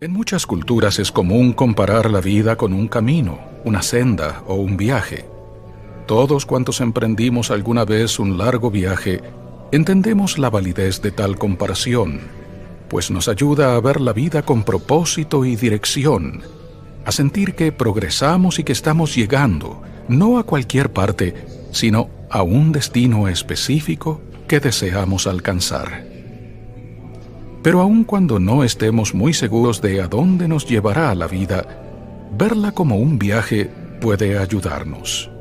En muchas culturas es común comparar la vida con un camino, una senda o un viaje. Todos cuantos emprendimos alguna vez un largo viaje, entendemos la validez de tal comparación, pues nos ayuda a ver la vida con propósito y dirección, a sentir que progresamos y que estamos llegando, no a cualquier parte, sino a un destino específico que deseamos alcanzar. Pero aun cuando no estemos muy seguros de a dónde nos llevará la vida, verla como un viaje puede ayudarnos.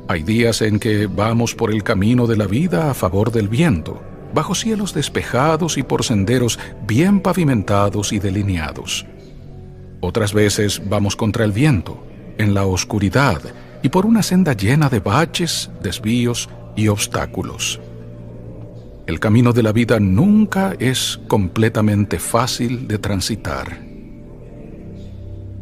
Hay días en que vamos por el camino de la vida a favor del viento, bajo cielos despejados y por senderos bien pavimentados y delineados. Otras veces vamos contra el viento, en la oscuridad y por una senda llena de baches, desvíos y obstáculos. El camino de la vida nunca es completamente fácil de transitar.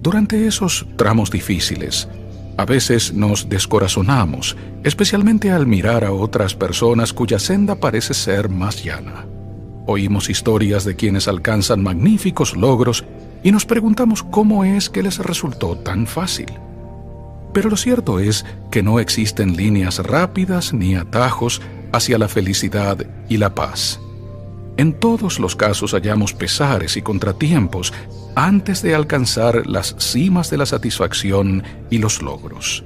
Durante esos tramos difíciles, a veces nos descorazonamos, especialmente al mirar a otras personas cuya senda parece ser más llana. Oímos historias de quienes alcanzan magníficos logros y nos preguntamos cómo es que les resultó tan fácil. Pero lo cierto es que no existen líneas rápidas ni atajos hacia la felicidad y la paz. En todos los casos hallamos pesares y contratiempos antes de alcanzar las cimas de la satisfacción y los logros.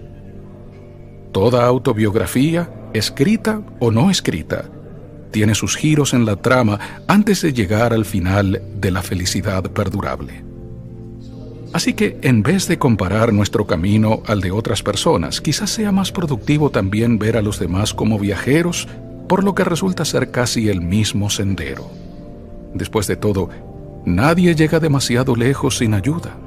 Toda autobiografía, escrita o no escrita, tiene sus giros en la trama antes de llegar al final de la felicidad perdurable. Así que, en vez de comparar nuestro camino al de otras personas, quizás sea más productivo también ver a los demás como viajeros, por lo que resulta ser casi el mismo sendero. Después de todo, nadie llega demasiado lejos sin ayuda.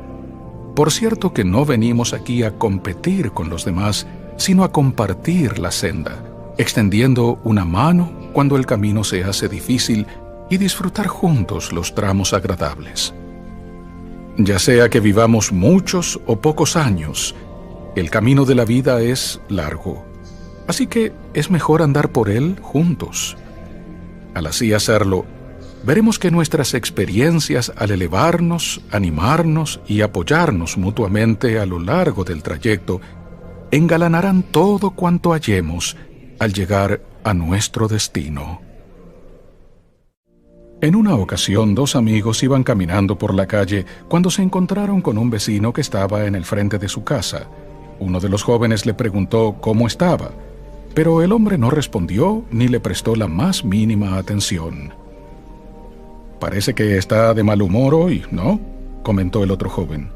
Por cierto que no venimos aquí a competir con los demás, sino a compartir la senda, extendiendo una mano cuando el camino se hace difícil y disfrutar juntos los tramos agradables. Ya sea que vivamos muchos o pocos años, el camino de la vida es largo, así que es mejor andar por él juntos. Al así hacerlo, veremos que nuestras experiencias al elevarnos, animarnos y apoyarnos mutuamente a lo largo del trayecto engalanarán todo cuanto hallemos al llegar a nuestro destino. En una ocasión, dos amigos iban caminando por la calle cuando se encontraron con un vecino que estaba en el frente de su casa. Uno de los jóvenes le preguntó cómo estaba, pero el hombre no respondió ni le prestó la más mínima atención. «Parece que está de mal humor hoy, ¿no?», comentó el otro joven.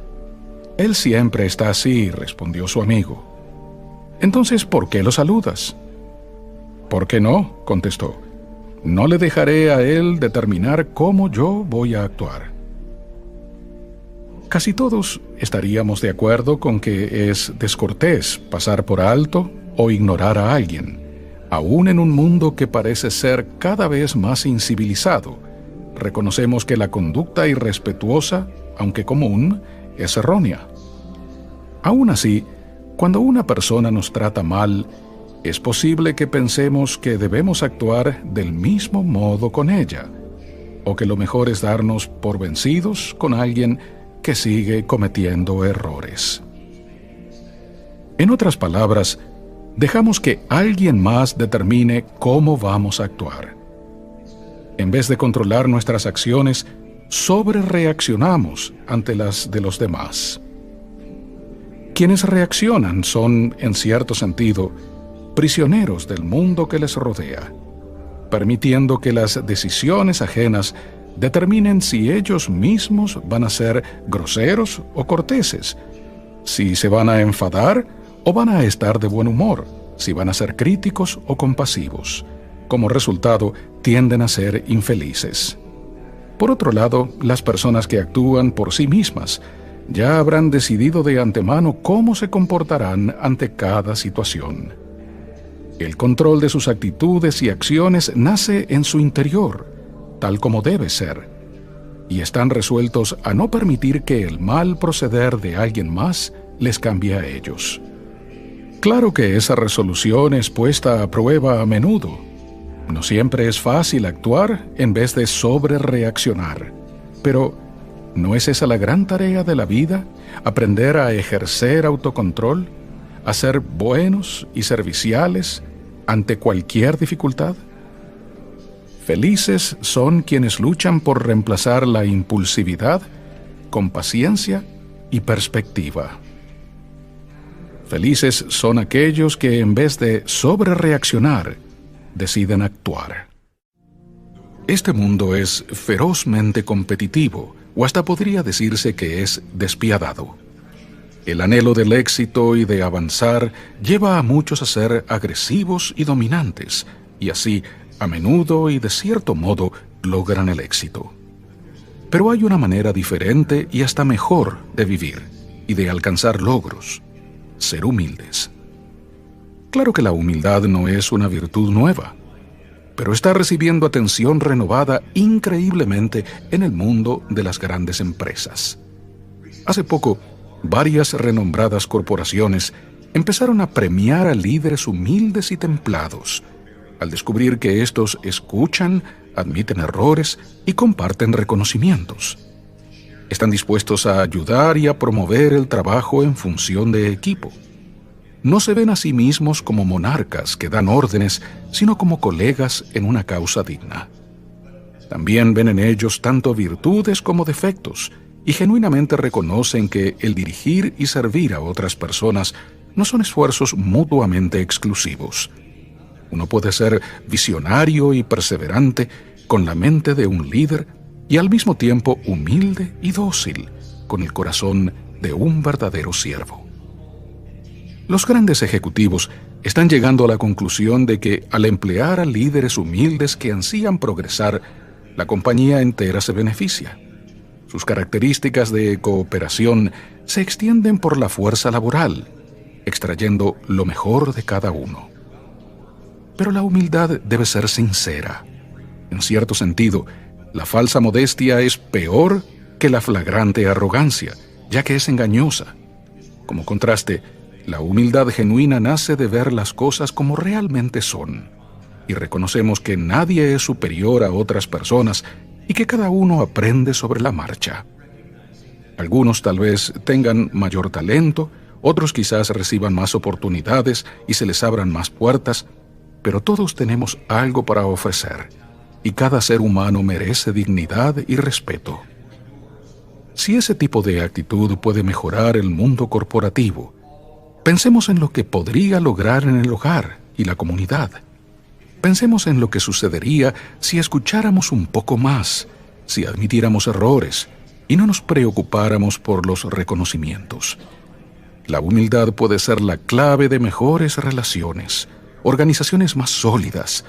«Él siempre está así», respondió su amigo. «Entonces, ¿por qué lo saludas?». «¿Por qué no?», contestó. «No le dejaré a él determinar cómo yo voy a actuar». Casi todos estaríamos de acuerdo con que es descortés pasar por alto o ignorar a alguien, aún en un mundo que parece ser cada vez más incivilizado. Reconocemos que la conducta irrespetuosa, aunque común, es errónea. Aún así, cuando una persona nos trata mal, es posible que pensemos que debemos actuar del mismo modo con ella, o que lo mejor es darnos por vencidos con alguien que sigue cometiendo errores. En otras palabras, dejamos que alguien más determine cómo vamos a actuar. En vez de controlar nuestras acciones, sobrereaccionamos ante las de los demás. Quienes reaccionan son, en cierto sentido, prisioneros del mundo que les rodea, permitiendo que las decisiones ajenas determinen si ellos mismos van a ser groseros o corteses, si se van a enfadar o van a estar de buen humor, si van a ser críticos o compasivos. Como resultado, tienden a ser infelices. Por otro lado, las personas que actúan por sí mismas ya habrán decidido de antemano cómo se comportarán ante cada situación. El control de sus actitudes y acciones nace en su interior, tal como debe ser, y están resueltos a no permitir que el mal proceder de alguien más les cambie a ellos. Claro que esa resolución es puesta a prueba a menudo. No siempre es fácil actuar en vez de sobrereaccionar, pero ¿No es esa la gran tarea de la vida? ¿Aprender a ejercer autocontrol? ¿A ser buenos y serviciales ante cualquier dificultad? Felices son quienes luchan por reemplazar la impulsividad con paciencia y perspectiva. Felices son aquellos que en vez de sobrereaccionar, deciden actuar. Este mundo es ferozmente competitivo, o hasta podría decirse que es despiadado. El anhelo del éxito y de avanzar lleva a muchos a ser agresivos y dominantes, y así, a menudo y de cierto modo, logran el éxito. Pero hay una manera diferente y hasta mejor de vivir y de alcanzar logros: ser humildes. Claro que la humildad no es una virtud nueva, pero está recibiendo atención renovada increíblemente en el mundo de las grandes empresas. Hace poco, varias renombradas corporaciones empezaron a premiar a líderes humildes y templados, al descubrir que estos escuchan, admiten errores y comparten reconocimientos. Están dispuestos a ayudar y a promover el trabajo en función de equipo. No se ven a sí mismos como monarcas que dan órdenes, sino como colegas en una causa digna. También ven en ellos tanto virtudes como defectos, y genuinamente reconocen que el dirigir y servir a otras personas no son esfuerzos mutuamente exclusivos. Uno puede ser visionario y perseverante con la mente de un líder y al mismo tiempo humilde y dócil con el corazón de un verdadero siervo. Los grandes ejecutivos están llegando a la conclusión de que al emplear a líderes humildes que ansían progresar, la compañía entera se beneficia. Sus características de cooperación se extienden por la fuerza laboral, extrayendo lo mejor de cada uno. Pero la humildad debe ser sincera. En cierto sentido, la falsa modestia es peor que la flagrante arrogancia, ya que es engañosa. Como contraste, la humildad genuina nace de ver las cosas como realmente son, y reconocemos que nadie es superior a otras personas y que cada uno aprende sobre la marcha. Algunos tal vez tengan mayor talento, otros quizás reciban más oportunidades y se les abran más puertas, pero todos tenemos algo para ofrecer, y cada ser humano merece dignidad y respeto. Si ese tipo de actitud puede mejorar el mundo corporativo, pensemos en lo que podría lograr en el hogar y la comunidad. Pensemos en lo que sucedería si escucháramos un poco más, si admitiéramos errores y no nos preocupáramos por los reconocimientos. La humildad puede ser la clave de mejores relaciones, organizaciones más sólidas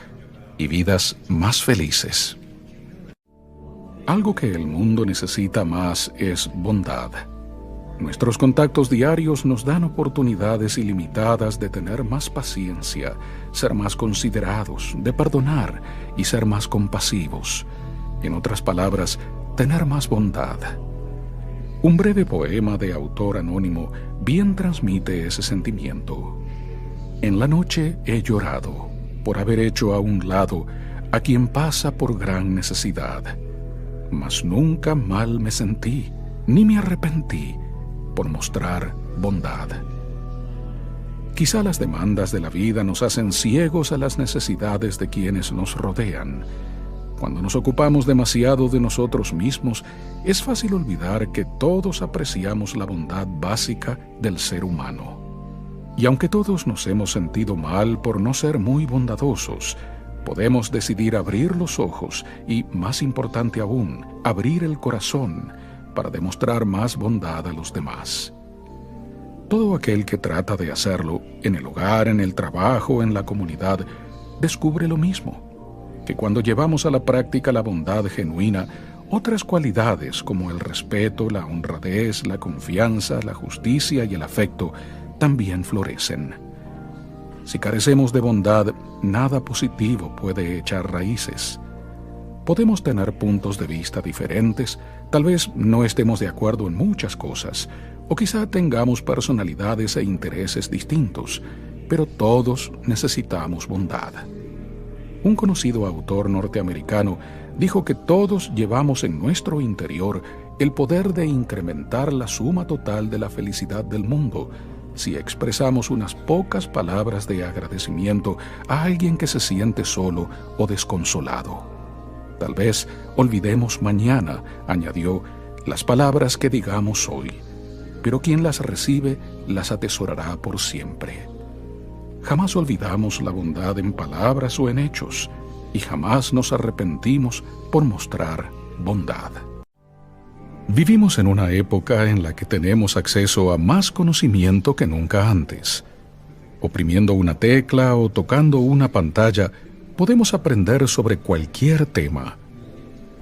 y vidas más felices. Algo que el mundo necesita más es bondad. Nuestros contactos diarios nos dan oportunidades ilimitadas de tener más paciencia, ser más considerados, de perdonar y ser más compasivos. En otras palabras, tener más bondad. Un breve poema de autor anónimo bien transmite ese sentimiento. En la noche he llorado por haber hecho a un lado a quien pasa por gran necesidad, mas nunca mal me sentí, ni me arrepentí por mostrar bondad. Quizá las demandas de la vida nos hacen ciegos a las necesidades de quienes nos rodean. Cuando nos ocupamos demasiado de nosotros mismos, es fácil olvidar que todos apreciamos la bondad básica del ser humano. Y aunque todos nos hemos sentido mal por no ser muy bondadosos, podemos decidir abrir los ojos y, más importante aún, abrir el corazón para demostrar más bondad a los demás. Todo aquel que trata de hacerlo, en el hogar, en el trabajo, en la comunidad, descubre lo mismo, que cuando llevamos a la práctica la bondad genuina, otras cualidades como el respeto, la honradez, la confianza, la justicia y el afecto también florecen. Si carecemos de bondad, nada positivo puede echar raíces. Podemos tener puntos de vista diferentes, tal vez no estemos de acuerdo en muchas cosas, o quizá tengamos personalidades e intereses distintos, pero todos necesitamos bondad. Un conocido autor norteamericano dijo que todos llevamos en nuestro interior el poder de incrementar la suma total de la felicidad del mundo si expresamos unas pocas palabras de agradecimiento a alguien que se siente solo o desconsolado. Tal vez olvidemos mañana, añadió, las palabras que digamos hoy, pero quien las recibe las atesorará por siempre. Jamás olvidamos la bondad en palabras o en hechos, y jamás nos arrepentimos por mostrar bondad. Vivimos en una época en la que tenemos acceso a más conocimiento que nunca antes. Oprimiendo una tecla o tocando una pantalla, podemos aprender sobre cualquier tema.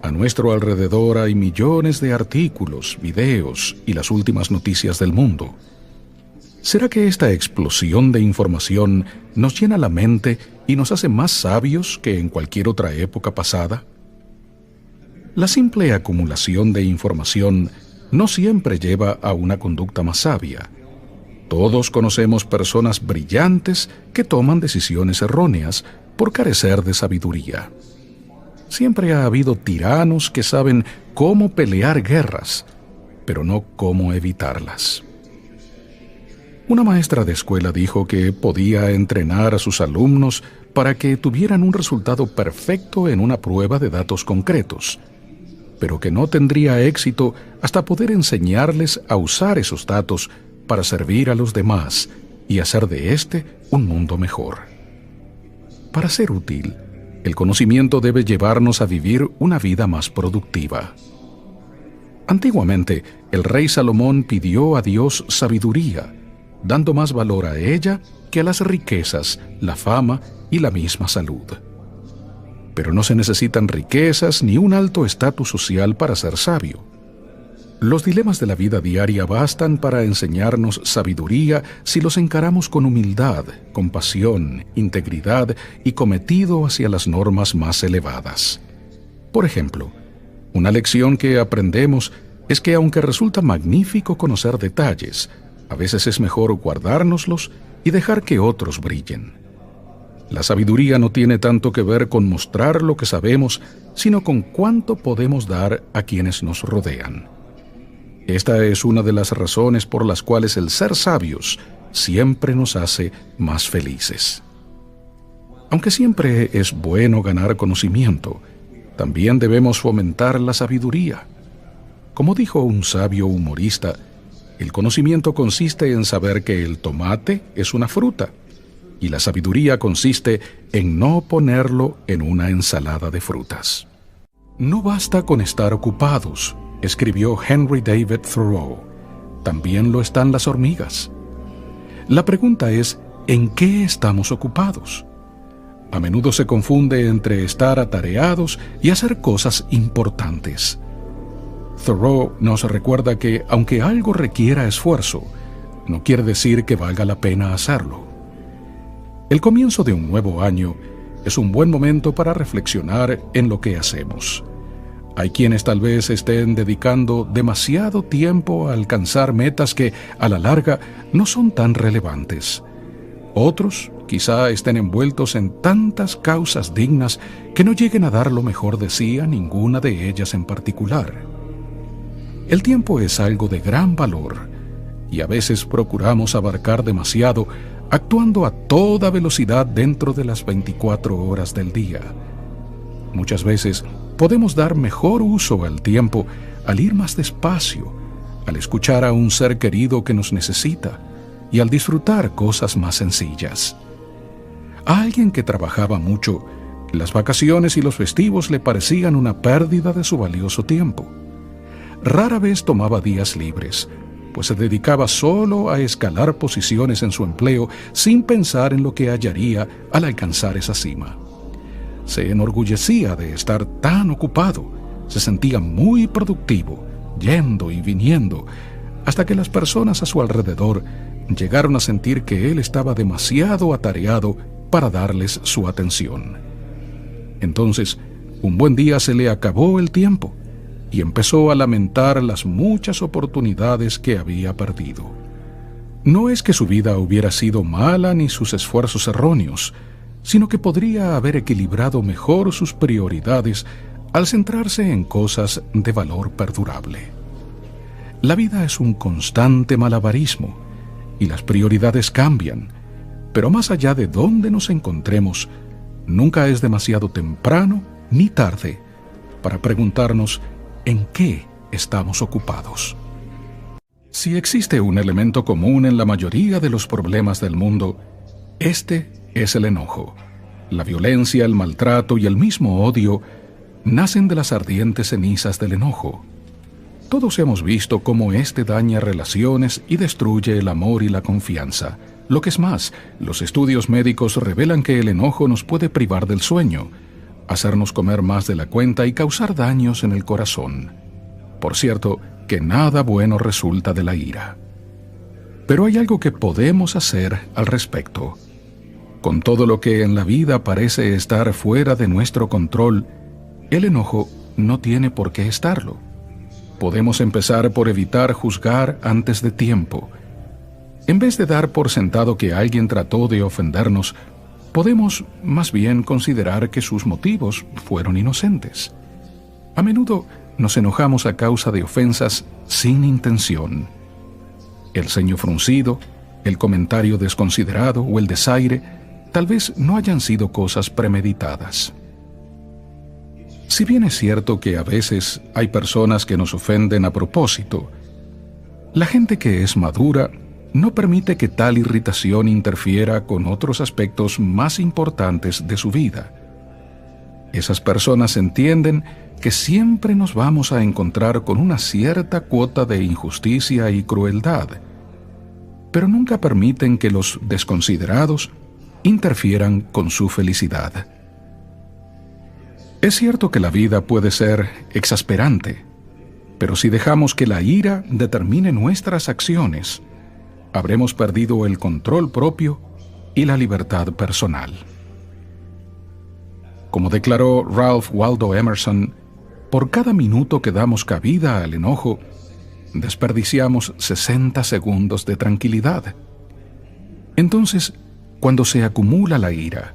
A nuestro alrededor hay millones de artículos, videos y las últimas noticias del mundo. ¿Será que esta explosión de información nos llena la mente y nos hace más sabios que en cualquier otra época pasada? La simple acumulación de información no siempre lleva a una conducta más sabia. Todos conocemos personas brillantes que toman decisiones erróneas por carecer de sabiduría. Siempre ha habido tiranos que saben cómo pelear guerras, pero no cómo evitarlas. Una maestra de escuela dijo que podía entrenar a sus alumnos para que tuvieran un resultado perfecto en una prueba de datos concretos, pero que no tendría éxito hasta poder enseñarles a usar esos datos para servir a los demás y hacer de éste un mundo mejor. Para ser útil, el conocimiento debe llevarnos a vivir una vida más productiva. Antiguamente, el rey Salomón pidió a Dios sabiduría, dando más valor a ella que a las riquezas, la fama y la misma salud. Pero no se necesitan riquezas ni un alto estatus social para ser sabio. Los dilemas de la vida diaria bastan para enseñarnos sabiduría si los encaramos con humildad, compasión, integridad y cometido hacia las normas más elevadas. Por ejemplo, una lección que aprendemos es que aunque resulta magnífico conocer detalles, a veces es mejor guardárnoslos y dejar que otros brillen. La sabiduría no tiene tanto que ver con mostrar lo que sabemos, sino con cuánto podemos dar a quienes nos rodean. Esta es una de las razones por las cuales el ser sabios siempre nos hace más felices. Aunque siempre es bueno ganar conocimiento, también debemos fomentar la sabiduría. Como dijo un sabio humorista, el conocimiento consiste en saber que el tomate es una fruta, y la sabiduría consiste en no ponerlo en una ensalada de frutas. No basta con estar ocupados, escribió Henry David Thoreau. También lo están las hormigas. La pregunta es, ¿en qué estamos ocupados? A menudo se confunde entre estar atareados y hacer cosas importantes. Thoreau nos recuerda que, aunque algo requiera esfuerzo, no quiere decir que valga la pena hacerlo. El comienzo de un nuevo año es un buen momento para reflexionar en lo que hacemos. Hay quienes tal vez estén dedicando demasiado tiempo a alcanzar metas que, a la larga, no son tan relevantes. Otros quizá estén envueltos en tantas causas dignas que no lleguen a dar lo mejor de sí a ninguna de ellas en particular. El tiempo es algo de gran valor, y a veces procuramos abarcar demasiado, actuando a toda velocidad dentro de las 24 horas del día. Muchas veces podemos dar mejor uso al tiempo al ir más despacio, al escuchar a un ser querido que nos necesita y al disfrutar cosas más sencillas. A alguien que trabajaba mucho, las vacaciones y los festivos le parecían una pérdida de su valioso tiempo. Rara vez tomaba días libres, pues se dedicaba solo a escalar posiciones en su empleo sin pensar en lo que hallaría al alcanzar esa cima. Se enorgullecía de estar tan ocupado, se sentía muy productivo, yendo y viniendo, hasta que las personas a su alrededor llegaron a sentir que él estaba demasiado atareado para darles su atención. Entonces, un buen día se le acabó el tiempo y empezó a lamentar las muchas oportunidades que había perdido. No es que su vida hubiera sido mala ni sus esfuerzos erróneos, sino que podría haber equilibrado mejor sus prioridades al centrarse en cosas de valor perdurable. La vida es un constante malabarismo y las prioridades cambian, pero más allá de dónde nos encontremos, nunca es demasiado temprano ni tarde para preguntarnos en qué estamos ocupados. Si existe un elemento común en la mayoría de los problemas del mundo, este es el enojo. La violencia, el maltrato y el mismo odio nacen de las ardientes cenizas del enojo. Todos hemos visto cómo este daña relaciones y destruye el amor y la confianza. Lo que es más, los estudios médicos revelan que el enojo nos puede privar del sueño, hacernos comer más de la cuenta y causar daños en el corazón. Por cierto, que nada bueno resulta de la ira. Pero hay algo que podemos hacer al respecto. Con todo lo que en la vida parece estar fuera de nuestro control, el enojo no tiene por qué estarlo. Podemos empezar por evitar juzgar antes de tiempo. En vez de dar por sentado que alguien trató de ofendernos, podemos más bien considerar que sus motivos fueron inocentes. A menudo nos enojamos a causa de ofensas sin intención. El ceño fruncido, el comentario desconsiderado o el desaire tal vez no hayan sido cosas premeditadas. Si bien es cierto que a veces hay personas que nos ofenden a propósito, la gente que es madura no permite que tal irritación interfiera con otros aspectos más importantes de su vida. Esas personas entienden que siempre nos vamos a encontrar con una cierta cuota de injusticia y crueldad, pero nunca permiten que los desconsiderados interfieran con su felicidad. Es cierto que la vida puede ser exasperante, pero si dejamos que la ira determine nuestras acciones, habremos perdido el control propio y la libertad personal. Como declaró Ralph Waldo Emerson, por cada minuto que damos cabida al enojo, desperdiciamos 60 segundos de tranquilidad. Entonces, cuando se acumula la ira,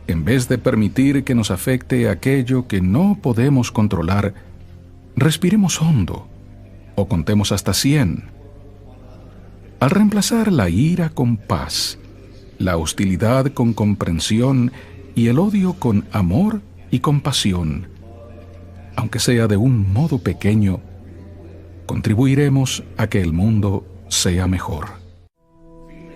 en vez de permitir que nos afecte aquello que no podemos controlar, respiremos hondo o contemos hasta 100. Al reemplazar la ira con paz, la hostilidad con comprensión y el odio con amor y compasión, aunque sea de un modo pequeño, contribuiremos a que el mundo sea mejor.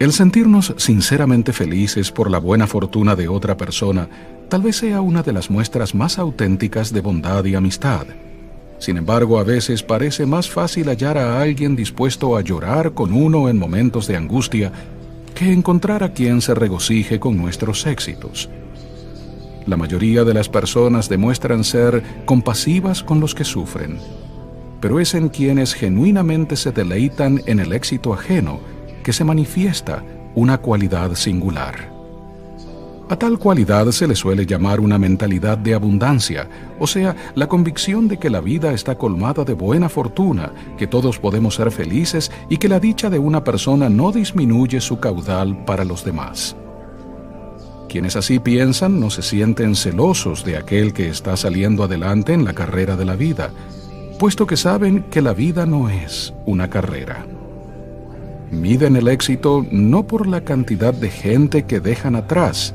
El sentirnos sinceramente felices por la buena fortuna de otra persona tal vez sea una de las muestras más auténticas de bondad y amistad. Sin embargo, a veces parece más fácil hallar a alguien dispuesto a llorar con uno en momentos de angustia que encontrar a quien se regocije con nuestros éxitos. La mayoría de las personas demuestran ser compasivas con los que sufren, pero es en quienes genuinamente se deleitan en el éxito ajeno que se manifiesta una cualidad singular. A tal cualidad se le suele llamar una mentalidad de abundancia, o sea, la convicción de que la vida está colmada de buena fortuna, que todos podemos ser felices y que la dicha de una persona no disminuye su caudal para los demás. Quienes así piensan no se sienten celosos de aquel que está saliendo adelante en la carrera de la vida, puesto que saben que la vida no es una carrera. Miden el éxito no por la cantidad de gente que dejan atrás,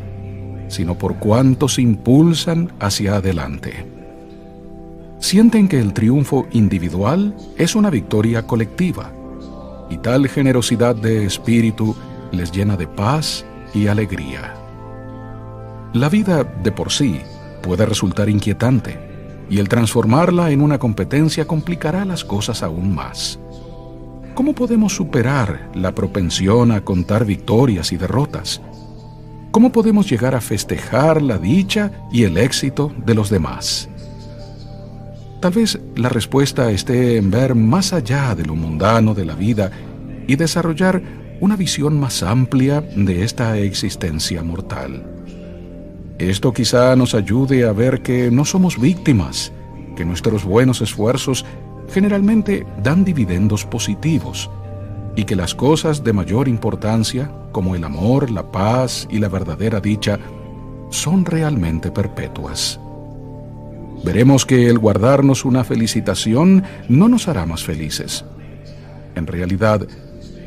sino por cuántos impulsan hacia adelante. Sienten que el triunfo individual es una victoria colectiva, y tal generosidad de espíritu les llena de paz y alegría. La vida de por sí puede resultar inquietante, y el transformarla en una competencia complicará las cosas aún más. ¿Cómo podemos superar la propensión a contar victorias y derrotas? ¿Cómo podemos llegar a festejar la dicha y el éxito de los demás? Tal vez la respuesta esté en ver más allá de lo mundano de la vida y desarrollar una visión más amplia de esta existencia mortal. Esto quizá nos ayude a ver que no somos víctimas, que nuestros buenos esfuerzos generalmente dan dividendos positivos y que las cosas de mayor importancia, como el amor, la paz y la verdadera dicha, son realmente perpetuas. Veremos que el guardarnos una felicitación no nos hará más felices, En realidad,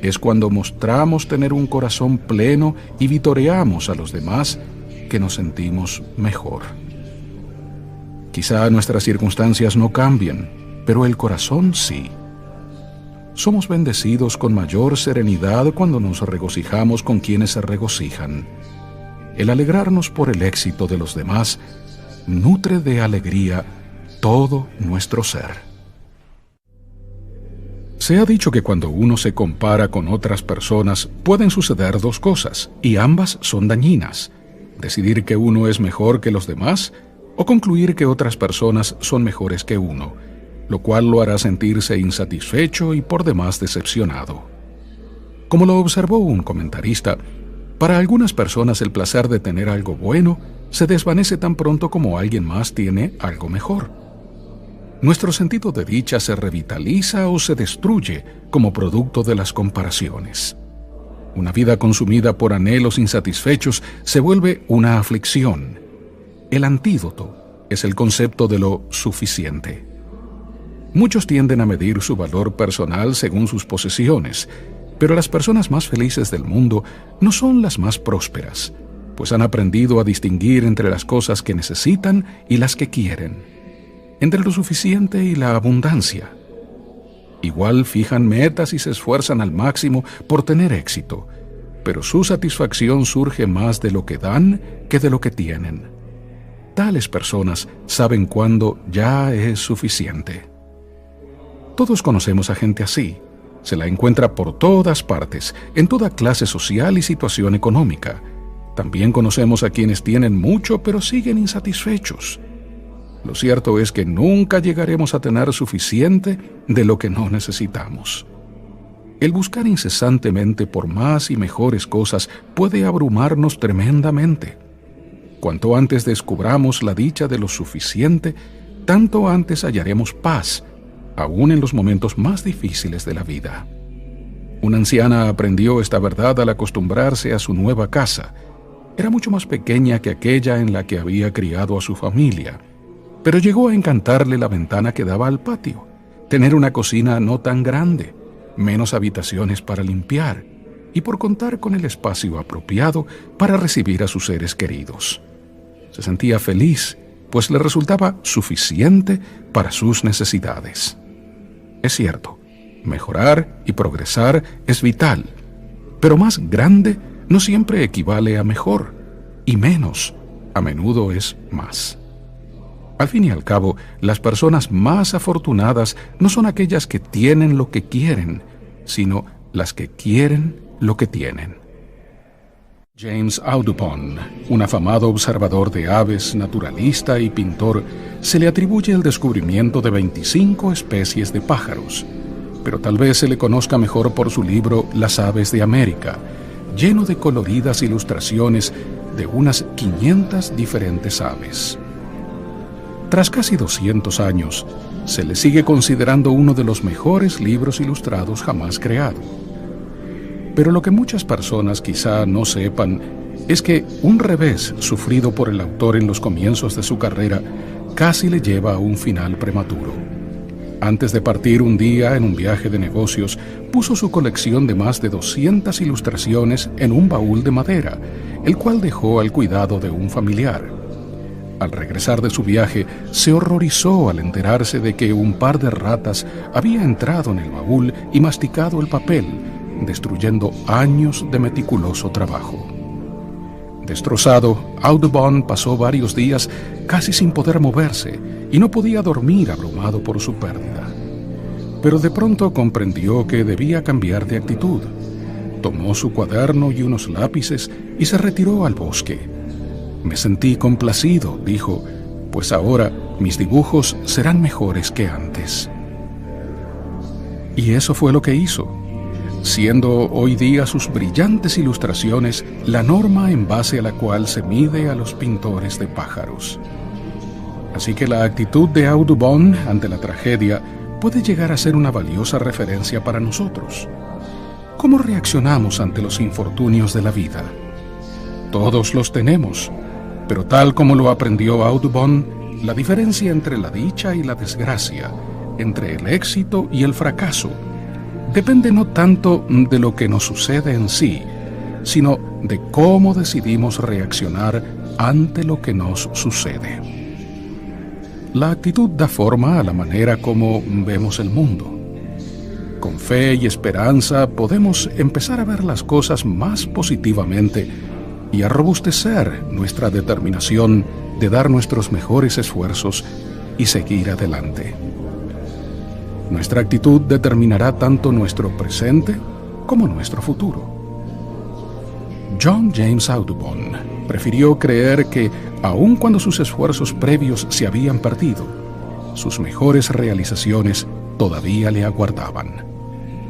es cuando mostramos tener un corazón pleno y vitoreamos a los demás que nos sentimos mejor. Quizá nuestras circunstancias no cambien, pero el corazón sí. Somos bendecidos con mayor serenidad cuando nos regocijamos con quienes se regocijan. El alegrarnos por el éxito de los demás nutre de alegría todo nuestro ser. Se ha dicho que cuando uno se compara con otras personas pueden suceder dos cosas, y ambas son dañinas: decidir que uno es mejor que los demás o concluir que otras personas son mejores que uno, lo cual lo hará sentirse insatisfecho y por demás decepcionado. Como lo observó un comentarista, para algunas personas el placer de tener algo bueno se desvanece tan pronto como alguien más tiene algo mejor. Nuestro sentido de dicha se revitaliza o se destruye como producto de las comparaciones. Una vida consumida por anhelos insatisfechos se vuelve una aflicción. El antídoto es el concepto de lo suficiente. Muchos tienden a medir su valor personal según sus posesiones, pero las personas más felices del mundo no son las más prósperas, pues han aprendido a distinguir entre las cosas que necesitan y las que quieren, entre lo suficiente y la abundancia. Igual fijan metas y se esfuerzan al máximo por tener éxito, pero su satisfacción surge más de lo que dan que de lo que tienen. Tales personas saben cuándo ya es suficiente. Todos conocemos a gente así. Se la encuentra por todas partes, en toda clase social y situación económica. También conocemos a quienes tienen mucho pero siguen insatisfechos. Lo cierto es que nunca llegaremos a tener suficiente de lo que no necesitamos. El buscar incesantemente por más y mejores cosas puede abrumarnos tremendamente. Cuanto antes descubramos la dicha de lo suficiente, tanto antes hallaremos paz, aún en los momentos más difíciles de la vida. Una anciana aprendió esta verdad al acostumbrarse a su nueva casa. Era mucho más pequeña que aquella en la que había criado a su familia, pero llegó a encantarle la ventana que daba al patio, tener una cocina no tan grande, menos habitaciones para limpiar, y por contar con el espacio apropiado para recibir a sus seres queridos. Se sentía feliz, pues le resultaba suficiente para sus necesidades. Es cierto, mejorar y progresar es vital, pero más grande no siempre equivale a mejor, y menos a menudo es más. Al fin y al cabo, las personas más afortunadas no son aquellas que tienen lo que quieren, sino las que quieren lo que tienen. James Audubon, un afamado observador de aves, naturalista y pintor, se le atribuye el descubrimiento de 25 especies de pájaros, pero tal vez se le conozca mejor por su libro Las aves de América, lleno de coloridas ilustraciones de unas 500 diferentes aves. Tras casi 200 años, se le sigue considerando uno de los mejores libros ilustrados jamás creado. Pero lo que muchas personas quizá no sepan es que un revés sufrido por el autor en los comienzos de su carrera casi le lleva a un final prematuro. Antes de partir un día en un viaje de negocios, puso su colección de más de 200 ilustraciones en un baúl de madera, el cual dejó al cuidado de un familiar. Al regresar de su viaje, se horrorizó al enterarse de que un par de ratas había entrado en el baúl y masticado el papel, destruyendo años de meticuloso trabajo. Destrozado, Audubon pasó varios días casi sin poder moverse y no podía dormir abrumado por su pérdida. Pero de pronto comprendió que debía cambiar de actitud. Tomó su cuaderno y unos lápices y se retiró al bosque. Me sentí complacido, dijo, pues ahora mis dibujos serán mejores que antes. Y eso fue lo que hizo, siendo hoy día sus brillantes ilustraciones la norma en base a la cual se mide a los pintores de pájaros. Así que la actitud de Audubon ante la tragedia puede llegar a ser una valiosa referencia para nosotros. ¿Cómo reaccionamos ante los infortunios de la vida? Todos los tenemos, pero tal como lo aprendió Audubon, la diferencia entre la dicha y la desgracia, entre el éxito y el fracaso, depende no tanto de lo que nos sucede en sí, sino de cómo decidimos reaccionar ante lo que nos sucede. La actitud da forma a la manera como vemos el mundo. Con fe y esperanza podemos empezar a ver las cosas más positivamente y a robustecer nuestra determinación de dar nuestros mejores esfuerzos y seguir adelante. Nuestra actitud determinará tanto nuestro presente como nuestro futuro. John James Audubon prefirió creer que, aun cuando sus esfuerzos previos se habían perdido, sus mejores realizaciones todavía le aguardaban.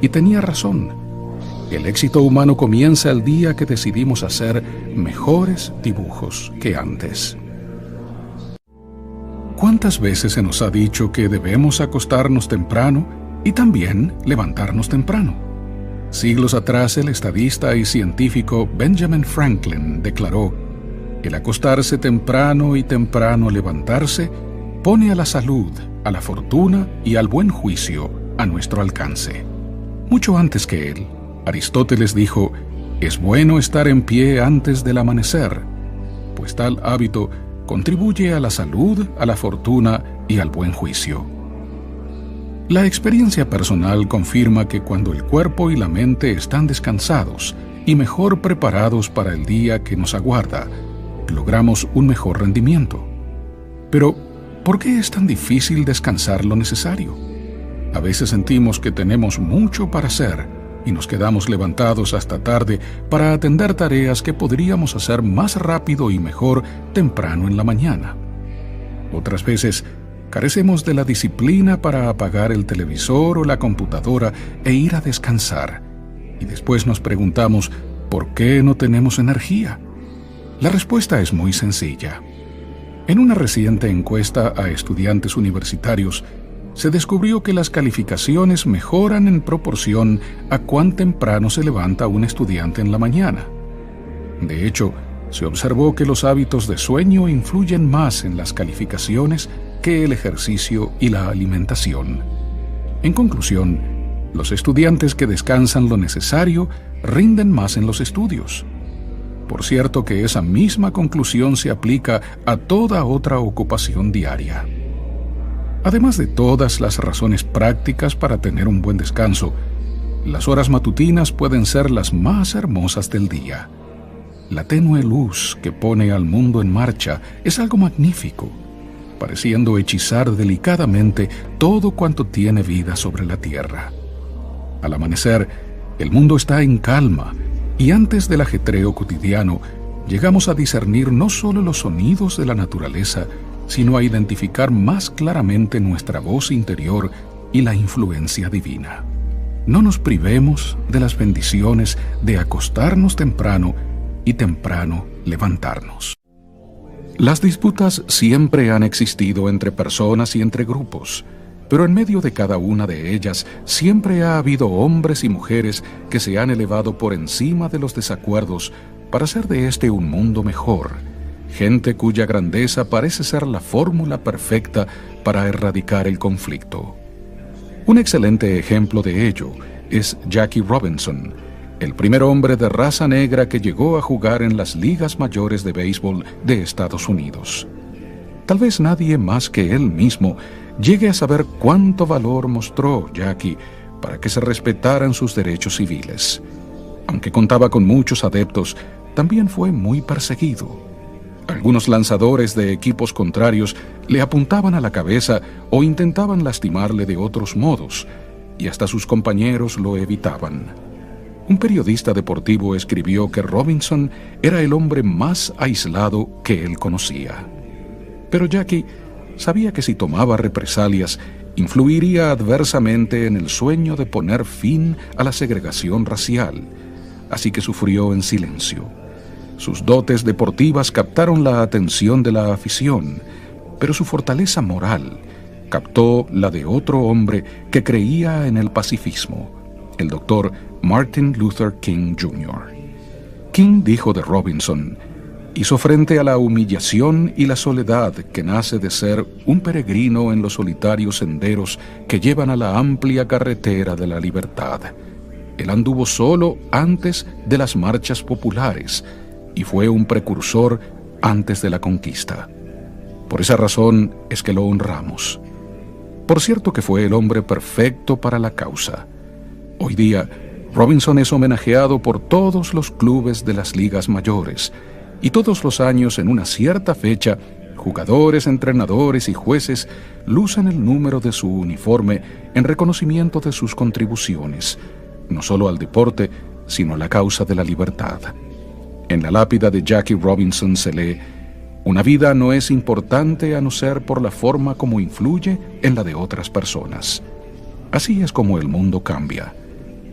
Y tenía razón. El éxito humano comienza el día que decidimos hacer mejores dibujos que antes. ¿Cuántas veces se nos ha dicho que debemos acostarnos temprano y también levantarnos temprano? Siglos atrás, el estadista y científico Benjamin Franklin declaró: el acostarse temprano y temprano levantarse pone a la salud, a la fortuna y al buen juicio a nuestro alcance. Mucho antes que él, Aristóteles dijo: es bueno estar en pie antes del amanecer, pues tal hábito contribuye a la salud, a la fortuna y al buen juicio. La experiencia personal confirma que cuando el cuerpo y la mente están descansados y mejor preparados para el día que nos aguarda, logramos un mejor rendimiento. Pero, ¿por qué es tan difícil descansar lo necesario? A veces sentimos que tenemos mucho para hacer y nos quedamos levantados hasta tarde para atender tareas que podríamos hacer más rápido y mejor temprano en la mañana. Otras veces, carecemos de la disciplina para apagar el televisor o la computadora e ir a descansar. Y después nos preguntamos, ¿por qué no tenemos energía? La respuesta es muy sencilla. En una reciente encuesta a estudiantes universitarios, se descubrió que las calificaciones mejoran en proporción a cuán temprano se levanta un estudiante en la mañana. De hecho, se observó que los hábitos de sueño influyen más en las calificaciones que el ejercicio y la alimentación. En conclusión, los estudiantes que descansan lo necesario rinden más en los estudios. Por cierto que esa misma conclusión se aplica a toda otra ocupación diaria. Además de todas las razones prácticas para tener un buen descanso, las horas matutinas pueden ser las más hermosas del día. La tenue luz que pone al mundo en marcha es algo magnífico, pareciendo hechizar delicadamente todo cuanto tiene vida sobre la tierra. Al amanecer, el mundo está en calma, y antes del ajetreo cotidiano, llegamos a discernir no solo los sonidos de la naturaleza, sino a identificar más claramente nuestra voz interior y la influencia divina. No nos privemos de las bendiciones de acostarnos temprano y temprano levantarnos. Las disputas siempre han existido entre personas y entre grupos, pero en medio de cada una de ellas siempre ha habido hombres y mujeres que se han elevado por encima de los desacuerdos para hacer de este un mundo mejor, gente cuya grandeza parece ser la fórmula perfecta para erradicar el conflicto. Un excelente ejemplo de ello es Jackie Robinson, el primer hombre de raza negra que llegó a jugar en las ligas mayores de béisbol de Estados Unidos. Tal vez nadie más que él mismo llegue a saber cuánto valor mostró Jackie para que se respetaran sus derechos civiles. Aunque contaba con muchos adeptos, también fue muy perseguido. Algunos lanzadores de equipos contrarios le apuntaban a la cabeza o intentaban lastimarle de otros modos, y hasta sus compañeros lo evitaban. Un periodista deportivo escribió que Robinson era el hombre más aislado que él conocía. Pero Jackie sabía que si tomaba represalias, influiría adversamente en el sueño de poner fin a la segregación racial, así que sufrió en silencio. Sus dotes deportivas captaron la atención de la afición, pero su fortaleza moral captó la de otro hombre que creía en el pacifismo, el doctor Martin Luther King Jr. King dijo de Robinson: Hizo frente a la humillación y la soledad que nace de ser un peregrino en los solitarios senderos que llevan a la amplia carretera de la libertad. Él anduvo solo antes de las marchas populares y fue un precursor antes de la conquista. Por esa razón es que lo honramos. Por cierto que fue el hombre perfecto para la causa. Hoy día, Robinson es homenajeado por todos los clubes de las ligas mayores, y todos los años en una cierta fecha, jugadores, entrenadores y jueces lucen el número de su uniforme en reconocimiento de sus contribuciones, no solo al deporte, sino a la causa de la libertad. En la lápida de Jackie Robinson se lee: una vida no es importante a no ser por la forma como influye en la de otras personas. Así es como el mundo cambia,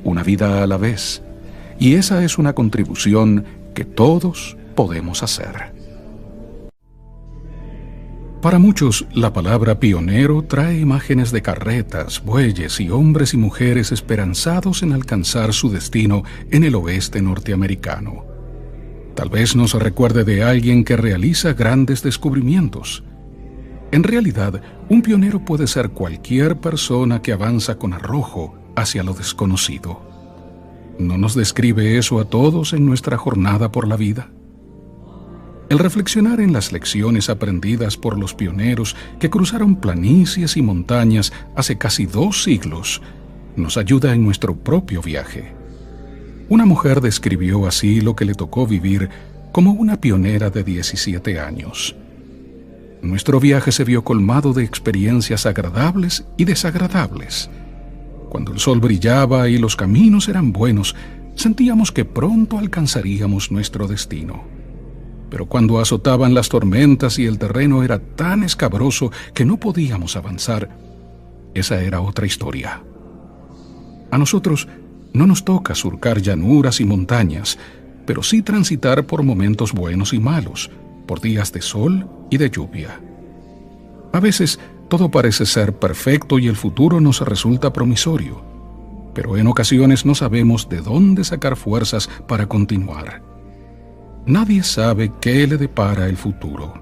una vida a la vez, y esa es una contribución que todos podemos hacer. Para muchos, la palabra pionero trae imágenes de carretas, bueyes y hombres y mujeres esperanzados en alcanzar su destino en el oeste norteamericano. Tal vez nos recuerde de alguien que realiza grandes descubrimientos. En realidad, un pionero puede ser cualquier persona que avanza con arrojo hacia lo desconocido. ¿No nos describe eso a todos en nuestra jornada por la vida? El reflexionar en las lecciones aprendidas por los pioneros que cruzaron planicies y montañas hace casi 2 siglos nos ayuda en nuestro propio viaje. Una mujer describió así lo que le tocó vivir como una pionera de 17 años. Nuestro viaje se vio colmado de experiencias agradables y desagradables. Cuando el sol brillaba y los caminos eran buenos, sentíamos que pronto alcanzaríamos nuestro destino. Pero cuando azotaban las tormentas y el terreno era tan escabroso que no podíamos avanzar, esa era otra historia. A nosotros no nos toca surcar llanuras y montañas, pero sí transitar por momentos buenos y malos, por días de sol y de lluvia. A veces todo parece ser perfecto y el futuro nos resulta promisorio, pero en ocasiones no sabemos de dónde sacar fuerzas para continuar. Nadie sabe qué le depara el futuro,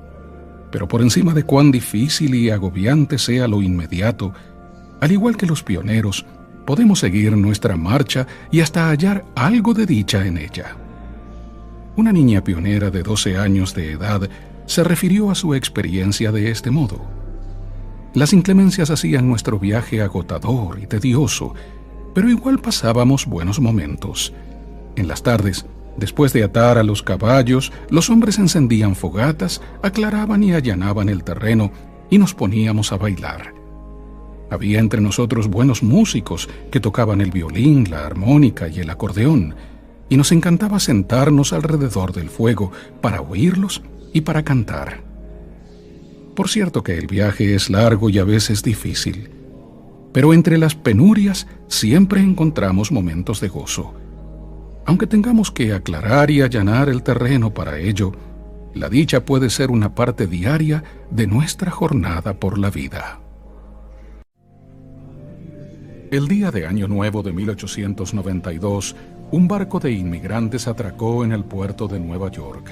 pero por encima de cuán difícil y agobiante sea lo inmediato, al igual que los pioneros, podemos seguir nuestra marcha y hasta hallar algo de dicha en ella. Una niña pionera de 12 años de edad se refirió a su experiencia de este modo: las inclemencias hacían nuestro viaje agotador y tedioso, pero igual pasábamos buenos momentos. En las tardes, después de atar a los caballos, los hombres encendían fogatas, aclaraban y allanaban el terreno y nos poníamos a bailar. Había entre nosotros buenos músicos que tocaban el violín, la armónica y el acordeón, y nos encantaba sentarnos alrededor del fuego para oírlos y para cantar. Por cierto que el viaje es largo y a veces difícil, pero entre las penurias siempre encontramos momentos de gozo. Aunque tengamos que aclarar y allanar el terreno para ello, la dicha puede ser una parte diaria de nuestra jornada por la vida. El día de Año Nuevo de 1892, un barco de inmigrantes atracó en el puerto de Nueva York.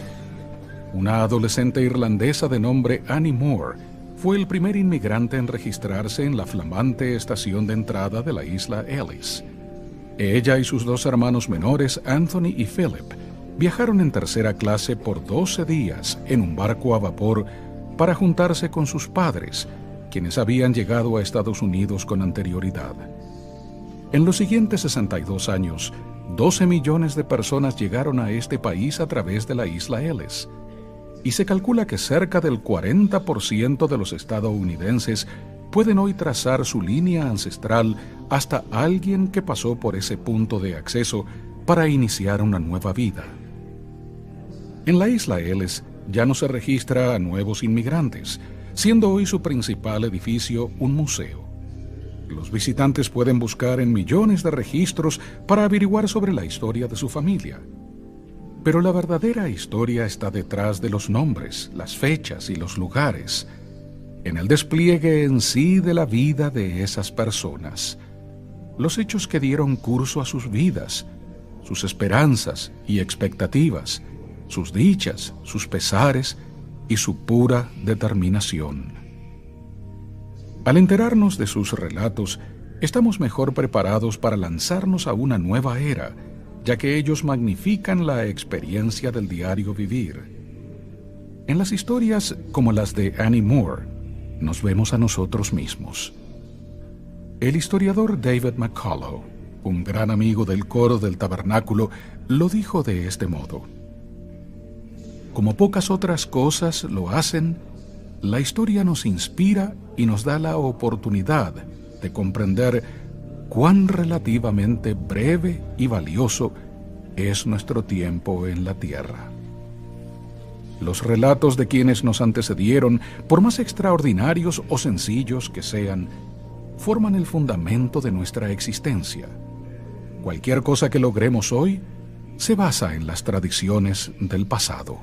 Una adolescente irlandesa de nombre Annie Moore fue el primer inmigrante en registrarse en la flamante estación de entrada de la isla Ellis. Ella y sus 2 hermanos menores, Anthony y Philip, viajaron en tercera clase por 12 días en un barco a vapor para juntarse con sus padres, quienes habían llegado a Estados Unidos con anterioridad. En los siguientes 62 años, 12 millones de personas llegaron a este país a través de la isla Ellis, y se calcula que cerca del 40% de los estadounidenses pueden hoy trazar su línea ancestral hasta alguien que pasó por ese punto de acceso para iniciar una nueva vida. En la isla Ellis ya no se registra a nuevos inmigrantes, siendo hoy su principal edificio un museo. Los visitantes pueden buscar en millones de registros para averiguar sobre la historia de su familia. Pero la verdadera historia está detrás de los nombres, las fechas y los lugares, en el despliegue en sí de la vida de esas personas, los hechos que dieron curso a sus vidas, sus esperanzas y expectativas, sus dichas, sus pesares y su pura determinación. Al enterarnos de sus relatos, estamos mejor preparados para lanzarnos a una nueva era, ya que ellos magnifican la experiencia del diario vivir. En las historias como las de Annie Moore, nos vemos a nosotros mismos. El historiador David McCullough, un gran amigo del coro del tabernáculo, lo dijo de este modo: como pocas otras cosas lo hacen, la historia nos inspira y nos da la oportunidad de comprender cuán relativamente breve y valioso es nuestro tiempo en la tierra. Los relatos de quienes nos antecedieron, por más extraordinarios o sencillos que sean, forman el fundamento de nuestra existencia. Cualquier cosa que logremos hoy se basa en las tradiciones del pasado.